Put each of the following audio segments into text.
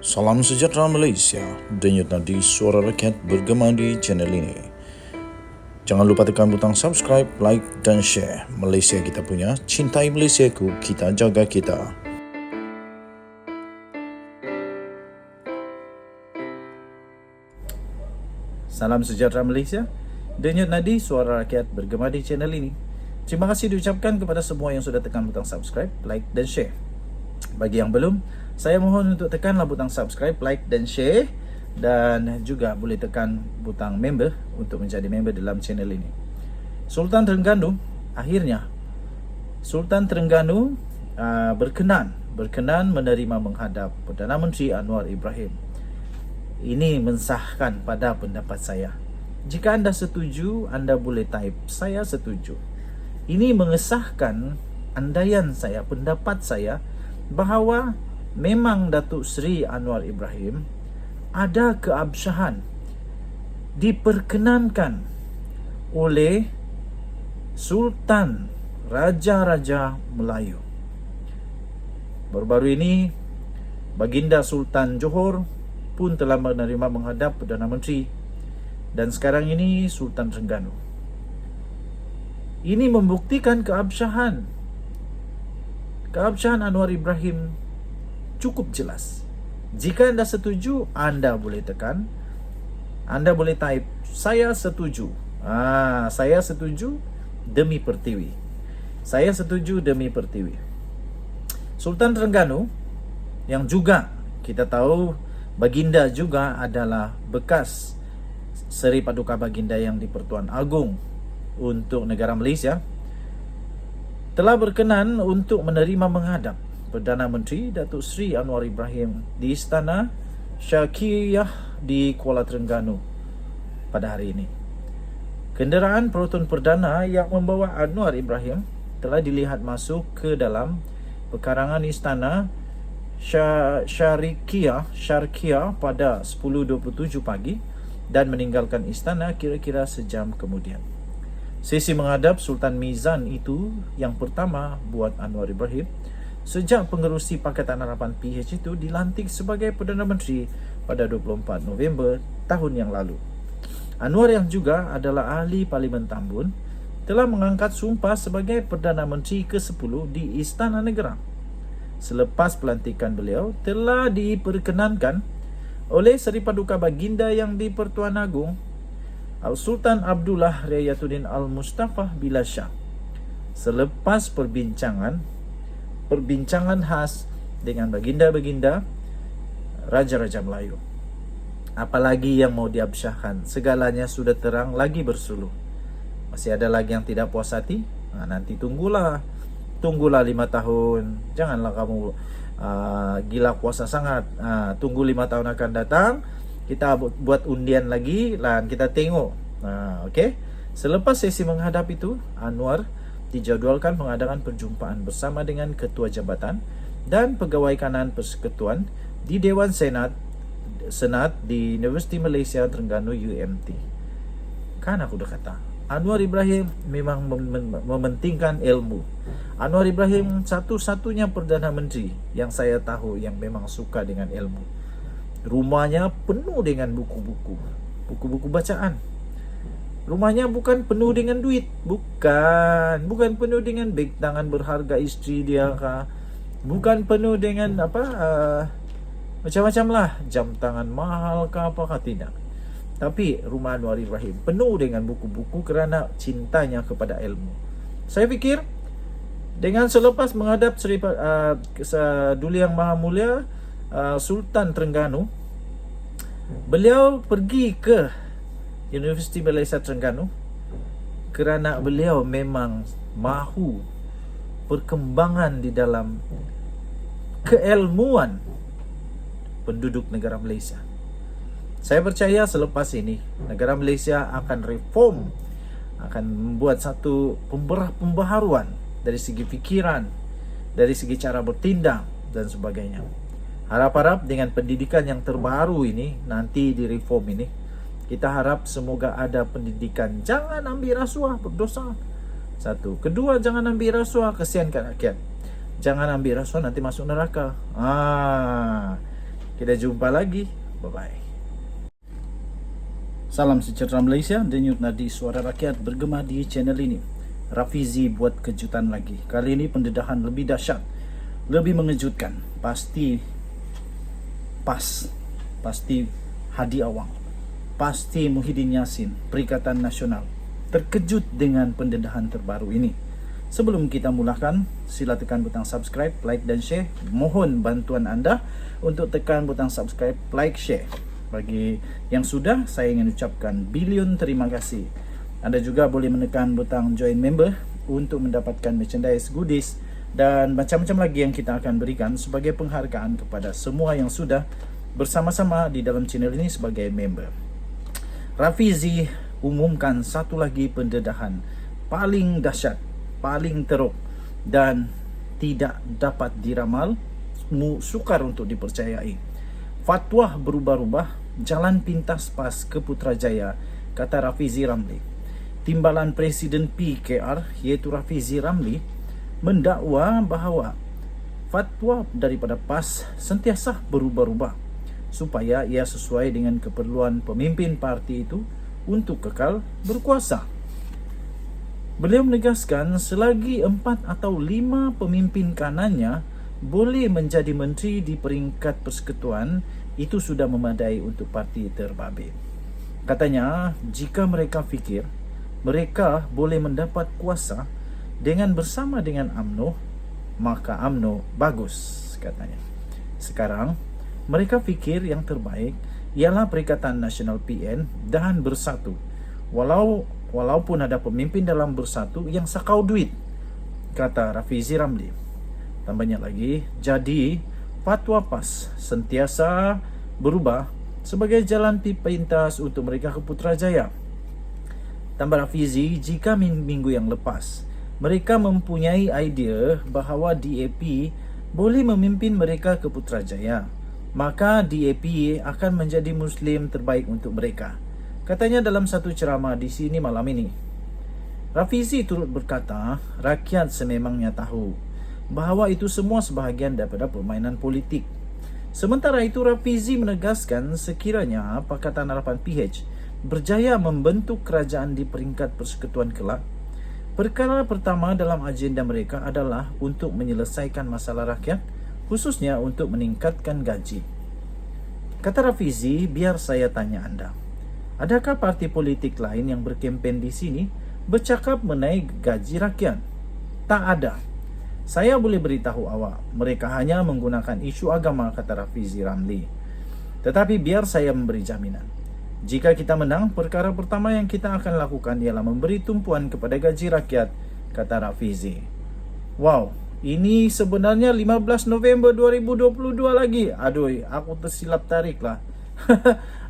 Salam sejahtera Malaysia, denyut nadi suara rakyat bergema di channel ini. Jangan lupa tekan butang subscribe, like dan share. Malaysia kita punya, cintai Malaysiaku, kita jaga kita. Salam sejahtera Malaysia, denyut nadi suara rakyat bergema di channel ini. Terima kasih diucapkan kepada semua yang sudah tekan butang subscribe, like dan share. Bagi yang belum, saya mohon untuk tekanlah butang subscribe, like dan share, dan juga boleh tekan butang member untuk menjadi member dalam channel ini. Sultan Terengganu, akhirnya Sultan Terengganu berkenan menerima menghadap Perdana Menteri Anwar Ibrahim. Ini mensahkan pada pendapat saya. Jika anda setuju, anda boleh type saya setuju. Ini mengesahkan andaian saya, pendapat saya, bahawa memang Datuk Seri Anwar Ibrahim ada keabsahan, diperkenankan oleh Sultan Raja-Raja Melayu. Baru-baru ini Baginda Sultan Johor pun telah menerima menghadap Perdana Menteri, dan sekarang ini Sultan Terengganu. Ini membuktikan keabsahan Anwar Ibrahim cukup jelas. Jika anda setuju, anda boleh tekan, anda boleh type saya setuju. Saya setuju demi Pertiwi. Saya setuju demi Pertiwi. Sultan Terengganu, yang juga kita tahu Baginda juga adalah bekas Seri Paduka Baginda yang di-Pertuan Agong untuk negara Malaysia, telah berkenan untuk menerima menghadap Perdana Menteri Datuk Seri Anwar Ibrahim di Istana Syarqiyah di Kuala Terengganu pada hari ini. Kenderaan Proton Perdana yang membawa Anwar Ibrahim telah dilihat masuk ke dalam pekarangan Istana Syarqiyah pada 10.27 pagi dan meninggalkan istana kira-kira sejam kemudian. Sesi menghadap Sultan Mizan itu yang pertama buat Anwar Ibrahim sejak pengerusi Pakatan Harapan PH itu dilantik sebagai Perdana Menteri pada 24 November tahun yang lalu. Anwar yang juga adalah ahli Parlimen Tambun telah mengangkat sumpah sebagai Perdana Menteri ke-10 di Istana Negara. Selepas pelantikan beliau telah diperkenankan oleh Seri Paduka Baginda yang di-Pertuan Agong Sultan Abdullah Riayatuddin Al-Mustafa Billah Shah. Selepas perbincangan khas dengan baginda-baginda Raja-Raja Melayu. Apalagi yang mau diabsyahkan? Segalanya sudah terang lagi bersuluh. Masih ada lagi yang tidak puas hati? Nanti tunggulah 5 tahun. Janganlah kamu gila puasa sangat. Tunggu 5 tahun akan datang, kita buat undian lagi dan kita tengok. Okey. Selepas sesi menghadap itu, Anwar dijadualkan mengadakan perjumpaan bersama dengan Ketua Jabatan dan Pegawai Kanan Persekutuan di Dewan Senat di Universiti Malaysia Terengganu UMT. Kan aku dah kata, Anwar Ibrahim memang mementingkan ilmu. Anwar Ibrahim satu-satunya Perdana Menteri yang saya tahu yang memang suka dengan ilmu. Rumahnya penuh dengan buku-buku bacaan. Rumahnya bukan penuh dengan duit, bukan penuh dengan beg tangan berharga isteri dia kah, bukan penuh dengan macam-macam lah, jam tangan mahal kah apakah, tidak. Tapi rumah Anwar Ibrahim penuh dengan buku-buku kerana cintanya kepada ilmu. Saya fikir dengan selepas menghadap Duli Yang Maha Mulia Sultan Terengganu, beliau pergi ke Universiti Malaysia Terengganu kerana beliau memang mahu perkembangan di dalam keilmuan penduduk negara Malaysia. Saya percaya selepas ini negara Malaysia akan reform, akan membuat satu pembaharuan dari segi fikiran, dari segi cara bertindak dan sebagainya. Harap-harap dengan pendidikan yang terbaru ini, nanti di reform ini, kita harap semoga ada pendidikan. Jangan ambil rasuah, berdosa. Satu. Kedua, jangan ambil rasuah, kesiankan rakyat. Jangan ambil rasuah, nanti masuk neraka. Kita jumpa lagi. Bye-bye. Salam sejahtera Malaysia. Denyut nadi suara rakyat bergema di channel ini. Rafizi buat kejutan lagi. Kali ini pendedahan lebih dahsyat, lebih mengejutkan. Pasti Hadi Awang, pasti Muhyiddin Yassin, Perikatan Nasional terkejut dengan pendedahan terbaru ini. Sebelum kita mulakan, sila tekan butang subscribe, like dan share. Mohon bantuan anda untuk tekan butang subscribe, like, share. Bagi yang sudah, saya ingin ucapkan bilion terima kasih. Anda juga boleh menekan butang join member untuk mendapatkan merchandise, goodies dan macam-macam lagi yang kita akan berikan sebagai penghargaan kepada semua yang sudah bersama-sama di dalam channel ini sebagai member. Rafizi umumkan satu lagi pendedahan paling dahsyat, paling teruk dan tidak dapat diramal, sukar untuk dipercayai. Fatwa berubah-ubah, jalan pintas PAS ke Putrajaya, kata Rafizi Ramli. Timbalan Presiden PKR iaitu Rafizi Ramli mendakwa bahawa fatwa daripada PAS sentiasa berubah-ubah supaya ia sesuai dengan keperluan pemimpin parti itu untuk kekal berkuasa. Beliau menegaskan selagi 4 atau 5 pemimpin kanannya boleh menjadi menteri di peringkat persekutuan, itu sudah memadai untuk parti terbabit. Katanya, jika mereka fikir mereka boleh mendapat kuasa dengan bersama dengan UMNO, maka UMNO bagus, katanya. Sekarang, mereka fikir yang terbaik ialah Perikatan Nasional PN dan bersatu. Walaupun ada pemimpin dalam bersatu yang sakau duit, kata Rafizi Ramli. Tambahnya lagi, jadi fatwa PAS sentiasa berubah sebagai jalan pintas untuk mereka ke Putrajaya. Tambah Rafizi, jika minggu yang lepas mereka mempunyai idea bahawa DAP boleh memimpin mereka ke Putrajaya, maka DAP akan menjadi Muslim terbaik untuk mereka, katanya dalam satu ceramah di sini malam ini. Rafizi turut berkata, rakyat sememangnya tahu bahawa itu semua sebahagian daripada permainan politik. Sementara itu, Rafizi menegaskan sekiranya Pakatan Harapan PH berjaya membentuk kerajaan di peringkat persekutuan kelak, perkara pertama dalam agenda mereka adalah untuk menyelesaikan masalah rakyat, khususnya untuk meningkatkan gaji. Kata Rafizi, biar saya tanya anda, adakah parti politik lain yang berkempen di sini bercakap mengenai gaji rakyat? Tak ada. Saya boleh beritahu awak, mereka hanya menggunakan isu agama, kata Rafizi Ramli. Tetapi biar saya memberi jaminan. Jika kita menang, perkara pertama yang kita akan lakukan ialah memberi tumpuan kepada gaji rakyat, kata Rafizi. Wow, ini sebenarnya 15 November 2022 lagi. Aduh, aku tersilap tarik lah.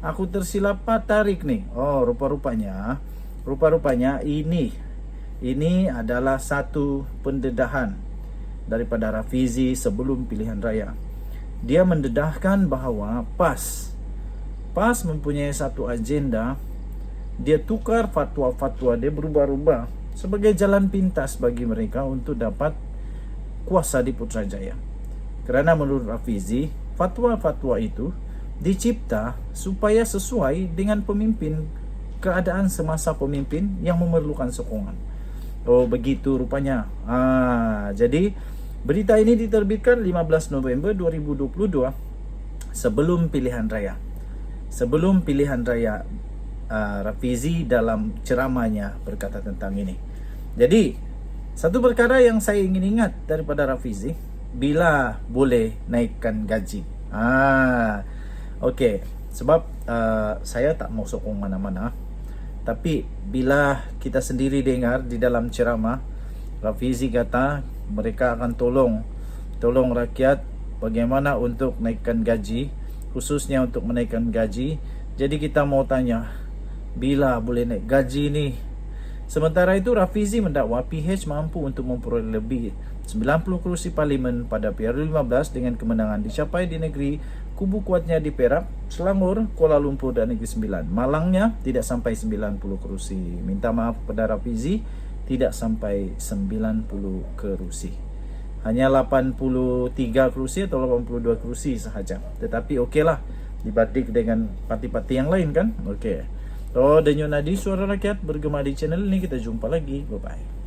Aku tersilap tarik nih. Oh, rupanya ini adalah satu pendedahan daripada Rafizi sebelum pilihan raya. Dia mendedahkan bahawa PAS mempunyai satu agenda. Dia tukar fatwa-fatwa, dia berubah-ubah sebagai jalan pintas bagi mereka untuk dapat kuasa di Putrajaya. Kerana menurut Rafizi, fatwa-fatwa itu dicipta supaya sesuai dengan pemimpin, keadaan semasa pemimpin yang memerlukan sokongan. Oh, begitu rupanya. Jadi berita ini diterbitkan 15 November 2022 sebelum pilihan raya. Sebelum pilihan raya, Rafizi dalam ceramahnya berkata tentang ini. Jadi, satu perkara yang saya ingin ingat daripada Rafizi, bila boleh naikkan gaji. Okey, sebab saya tak mau sokong mana-mana. Tapi bila kita sendiri dengar di dalam ceramah, Rafizi kata mereka akan tolong rakyat bagaimana untuk naikkan gaji, khususnya untuk menaikkan gaji. Jadi kita mau tanya, bila boleh naik gaji ni? Sementara itu, Rafizi mendakwa PH mampu untuk memperoleh lebih 90 kerusi parlimen pada PR15 dengan kemenangan dicapai di negeri kubu kuatnya di Perak, Selangor, Kuala Lumpur dan Negeri Sembilan. Malangnya tidak sampai 90 kerusi. Minta maaf kepada Rafizi, tidak sampai 90 kerusi. hanya 83 kursi atau 82 kursi sahaja. Tetapi okeylah dibanding dengan parti-parti yang lain kan. Okey. So, Denyut Nadi Suara Rakyat bergema di channel ini. Kita jumpa lagi. Bye bye.